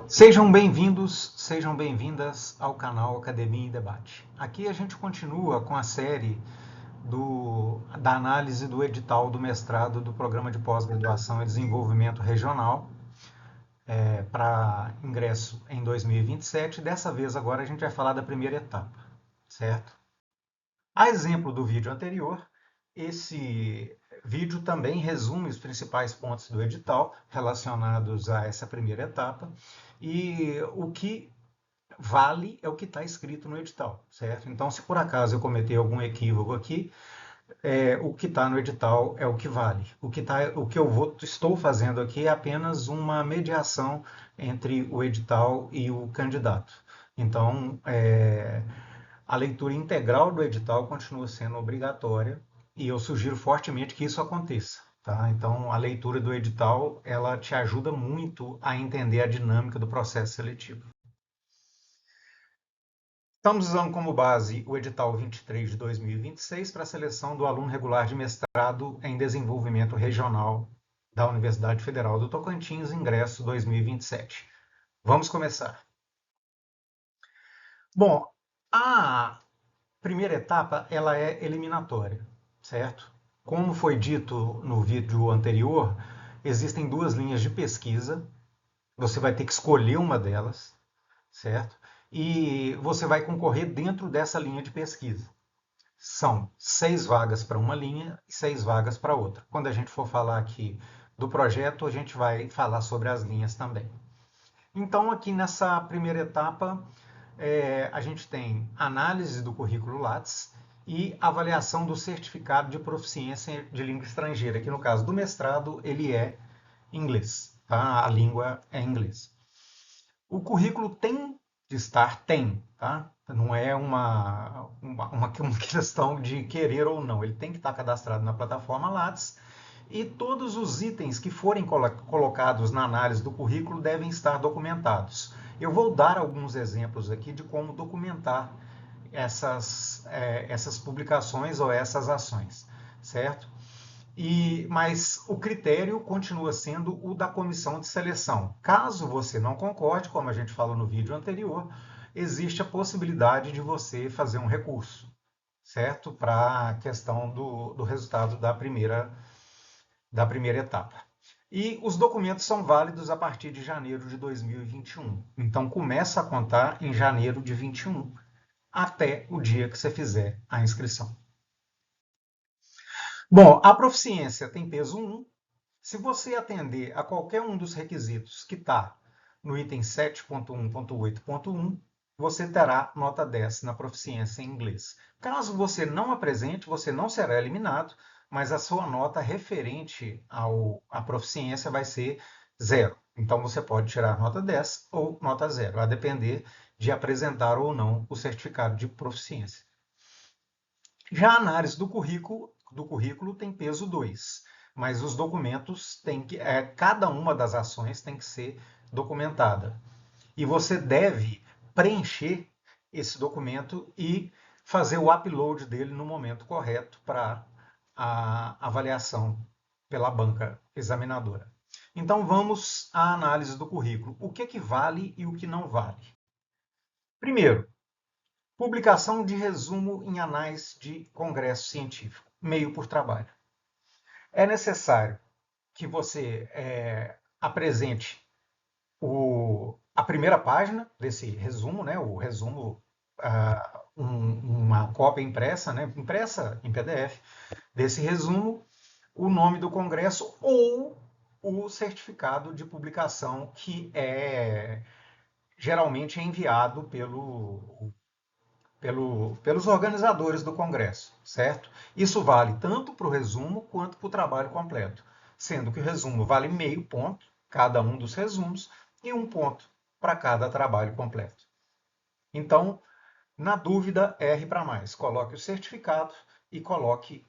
Sejam bem-vindos, sejam bem-vindas ao canal Academia em Debate. Aqui a gente continua com a série da análise do edital do mestrado do Programa de Pós-Graduação e Desenvolvimento Regional para ingresso em 2027. Dessa vez agora a gente vai falar da primeira etapa, certo? A exemplo do vídeo anterior, esse vídeo também resume os principais pontos do edital relacionados a essa primeira etapa e o que vale é o que está escrito no edital, certo? Então, se por acaso eu cometer algum equívoco aqui, o que está no edital é o que vale. O que estou fazendo aqui é apenas uma mediação entre o edital e o candidato. Então, a leitura integral do edital continua sendo obrigatória e eu sugiro fortemente que isso aconteça. Tá? Então, a leitura do edital ela te ajuda muito a entender a dinâmica do processo seletivo. Estamos usando como base o edital 23 de 2026 para a seleção do aluno regular de mestrado em desenvolvimento regional da Universidade Federal do Tocantins, ingresso 2027. Vamos começar. Bom, a primeira etapa ela é eliminatória, certo? Como foi dito no vídeo anterior, existem duas linhas de pesquisa. Você vai ter que escolher uma delas, certo? E você vai concorrer dentro dessa linha de pesquisa. São 6 vagas para uma linha e 6 vagas para outra. Quando a gente for falar aqui do projeto, a gente vai falar sobre as linhas também. Então, aqui nessa primeira etapa, a gente tem análise do currículo Lattes e avaliação do certificado de proficiência de língua estrangeira, que no caso do mestrado, ele é inglês, tá? A língua é inglês. O currículo tem, tá? Não é uma questão de querer ou não. Ele tem que estar cadastrado na plataforma Lattes e todos os itens que forem colocados na análise do currículo devem estar documentados. Eu vou dar alguns exemplos aqui de como documentar essas publicações ou essas ações, certo? Mas o critério continua sendo o da comissão de seleção. Caso você não concorde, como a gente falou no vídeo anterior, existe a possibilidade de você fazer um recurso, certo? Para a questão do resultado da primeira etapa. E os documentos são válidos a partir de janeiro de 2021. Então começa a contar em janeiro de 21 até o dia que você fizer a inscrição. Bom, a proficiência tem peso 1. Se você atender a qualquer um dos requisitos que está no item 7.1.8.1, você terá nota 10 na proficiência em inglês. Caso você não apresente, você não será eliminado, mas a sua nota referente à proficiência vai ser 0. Então você pode tirar nota 10 ou nota 0, a depender de apresentar ou não o certificado de proficiência. Já a análise do currículo tem peso 2, mas os documentos cada uma das ações tem que ser documentada. E você deve preencher esse documento e fazer o upload dele no momento correto para a avaliação pela banca examinadora. Então vamos à análise do currículo. O que vale e o que não vale? Primeiro, publicação de resumo em anais de congresso científico, meio por trabalho. É necessário que você apresente a primeira página desse resumo, né? O resumo, uma cópia impressa, né? Impressa em PDF, desse resumo, o nome do congresso ou o certificado de publicação que geralmente é enviado pelos organizadores do Congresso, certo? Isso vale tanto para o resumo quanto para o trabalho completo, sendo que o resumo vale meio ponto, cada um dos resumos, e 1 ponto para cada trabalho completo. Então, na dúvida, R para mais. Coloque o certificado e coloque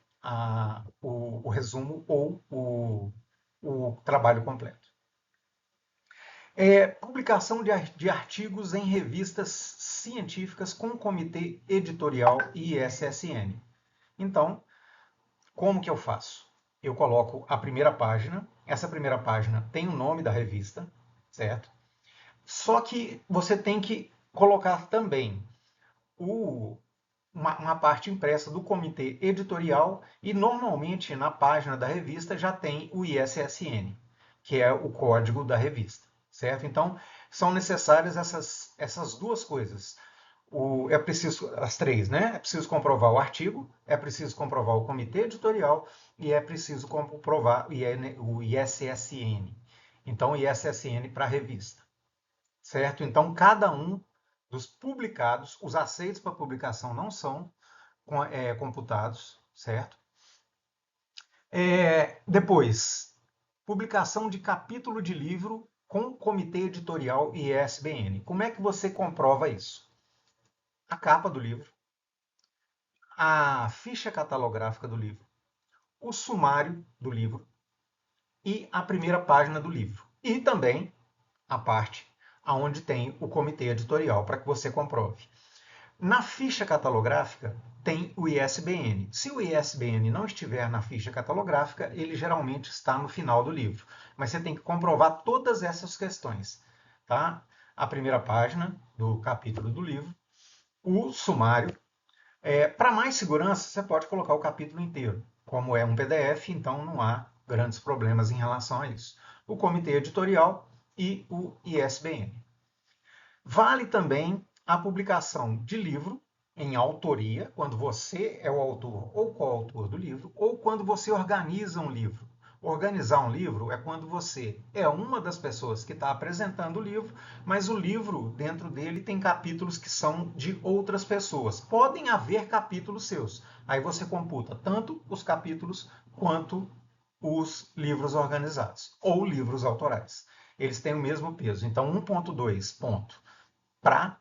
o resumo ou o trabalho completo. Publicação de artigos em revistas científicas com comitê editorial e ISSN. Então, como que eu faço? Eu coloco a primeira página, essa primeira página tem o nome da revista, certo? Só que você tem que colocar também uma parte impressa do comitê editorial e normalmente na página da revista já tem o ISSN, que é o código da revista, certo? Então são necessárias essas duas coisas. É preciso, as três, né? É preciso comprovar o artigo, é preciso comprovar o comitê editorial e é preciso comprovar o ISSN. Então, o ISSN para a revista, certo? Então, cada um dos publicados, os aceitos para publicação não são computados, certo? Depois, publicação de capítulo de livro com comitê editorial e ISBN. Como é que você comprova isso? A capa do livro, a ficha catalográfica do livro, o sumário do livro e a primeira página do livro. E também a parte onde tem o comitê editorial, para que você comprove. Na ficha catalográfica tem o ISBN. Se o ISBN não estiver na ficha catalográfica, ele geralmente está no final do livro. Mas você tem que comprovar todas essas questões. Tá? A primeira página do capítulo do livro, o sumário. Para mais segurança, você pode colocar o capítulo inteiro. Como é um PDF, então não há grandes problemas em relação a isso. O comitê editorial e o ISBN. Vale também a publicação de livro em autoria, quando você é o autor ou coautor do livro, ou quando você organiza um livro. Organizar um livro é quando você é uma das pessoas que está apresentando o livro, mas o livro, dentro dele, tem capítulos que são de outras pessoas. Podem haver capítulos seus. Aí você computa tanto os capítulos quanto os livros organizados, ou livros autorais. Eles têm o mesmo peso. Então, 1.2 ponto para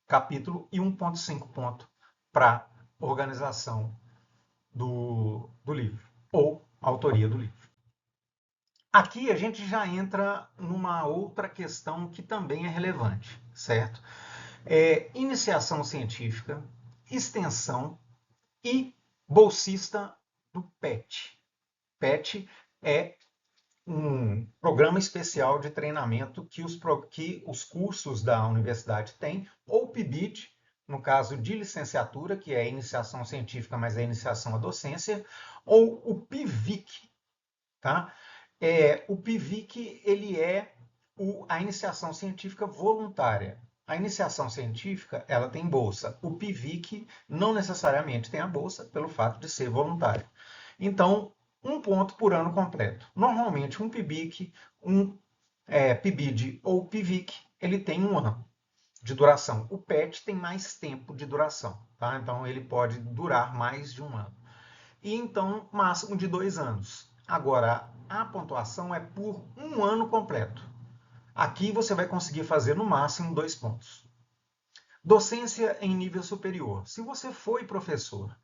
capítulo e 1.5 ponto para organização do livro ou autoria do livro. Aqui a gente já entra numa outra questão que também é relevante, certo? Iniciação científica, extensão e bolsista do PET. PET é um programa especial de treinamento que os cursos da universidade têm, ou PIBID, no caso de licenciatura, que é a iniciação científica, mas é a iniciação à docência, ou o PIVIC. Tá? O PIVIC ele é a iniciação científica voluntária. A iniciação científica ela tem bolsa. O PIVIC não necessariamente tem a bolsa pelo fato de ser voluntário. Então, 1 ponto por ano completo. Normalmente, um PIBIC, um PIBID ou PIVIC, ele tem 1 ano de duração. O PET tem mais tempo de duração, tá? Então, ele pode durar mais de 1 ano. E então, máximo de 2 anos. Agora, a pontuação é por 1 ano completo. Aqui você vai conseguir fazer no máximo 2 pontos. Docência em nível superior. Se você foi professor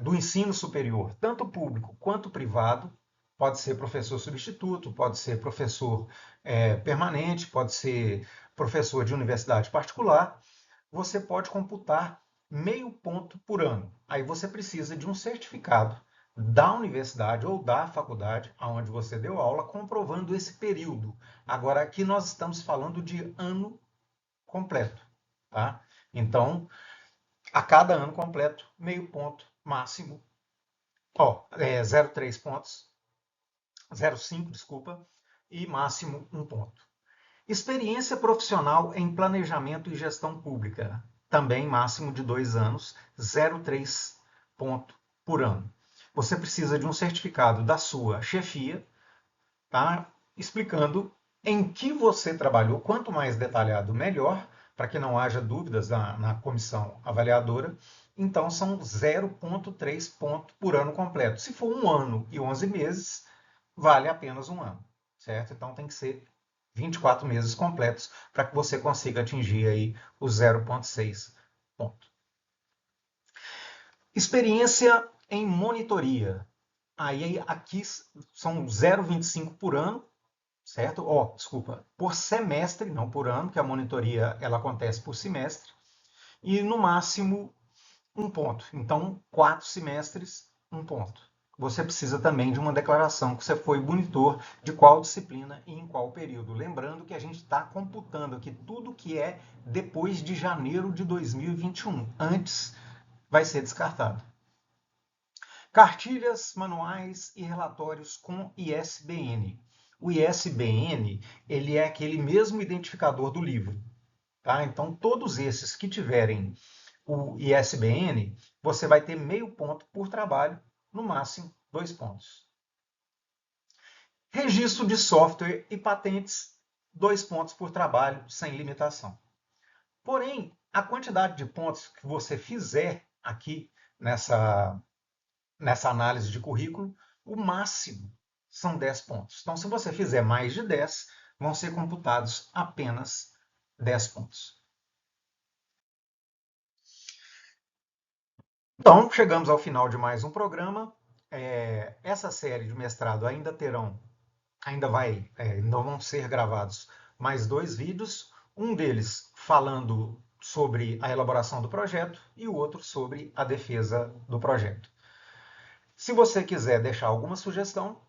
do ensino superior, tanto público quanto privado, pode ser professor substituto, pode ser professor permanente, pode ser professor de universidade particular, você pode computar meio ponto por ano. Aí você precisa de um certificado da universidade ou da faculdade onde você deu aula, comprovando esse período. Agora, aqui nós estamos falando de ano completo. Tá? Então, a cada ano completo, meio ponto máximo, 0,3 pontos, 0,5, desculpa, e máximo 1 ponto. Experiência profissional em planejamento e gestão pública, também máximo de 2 anos, 0,3 ponto por ano. Você precisa de um certificado da sua chefia, tá? Explicando em que você trabalhou, quanto mais detalhado, melhor, para que não haja dúvidas na comissão avaliadora. Então, são 0,3 ponto por ano completo. Se for 1 ano e 11 meses, vale apenas 1 ano, certo? Então, tem que ser 24 meses completos para que você consiga atingir aí o 0,6 ponto. Experiência em monitoria. Aí, aqui são 0,25 por ano, certo? Desculpa, por semestre, não por ano, que a monitoria ela acontece por semestre, e no máximo 1 ponto. Então, 4 semestres, 1 ponto. você precisa também de uma declaração que você foi monitor de qual disciplina e em qual período. Lembrando que a gente está computando aqui tudo que é depois de janeiro de 2021. Antes vai ser descartado. Cartilhas, manuais e relatórios com ISBN. O ISBN ele é aquele mesmo identificador do livro. Tá? Então, todos esses que tiverem o ISBN, você vai ter meio ponto por trabalho, no máximo 2 pontos. Registro de software e patentes, 2 pontos por trabalho, sem limitação. Porém, a quantidade de pontos que você fizer aqui nessa análise de currículo, o máximo são 10 pontos. Então, se você fizer mais de 10, vão ser computados apenas 10 pontos. Então, chegamos ao final de mais um programa. Essa série de mestrado ainda vão ser gravados mais 2 vídeos, um deles falando sobre a elaboração do projeto e o outro sobre a defesa do projeto. Se você quiser deixar alguma sugestão,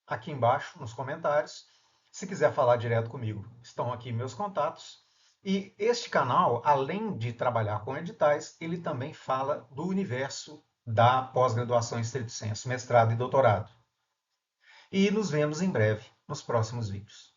aqui embaixo nos comentários. Se quiser falar direto comigo, estão aqui meus contatos. E este canal, além de trabalhar com editais, ele também fala do universo da pós-graduação em estrito sensu, mestrado e doutorado. E nos vemos em breve nos próximos vídeos.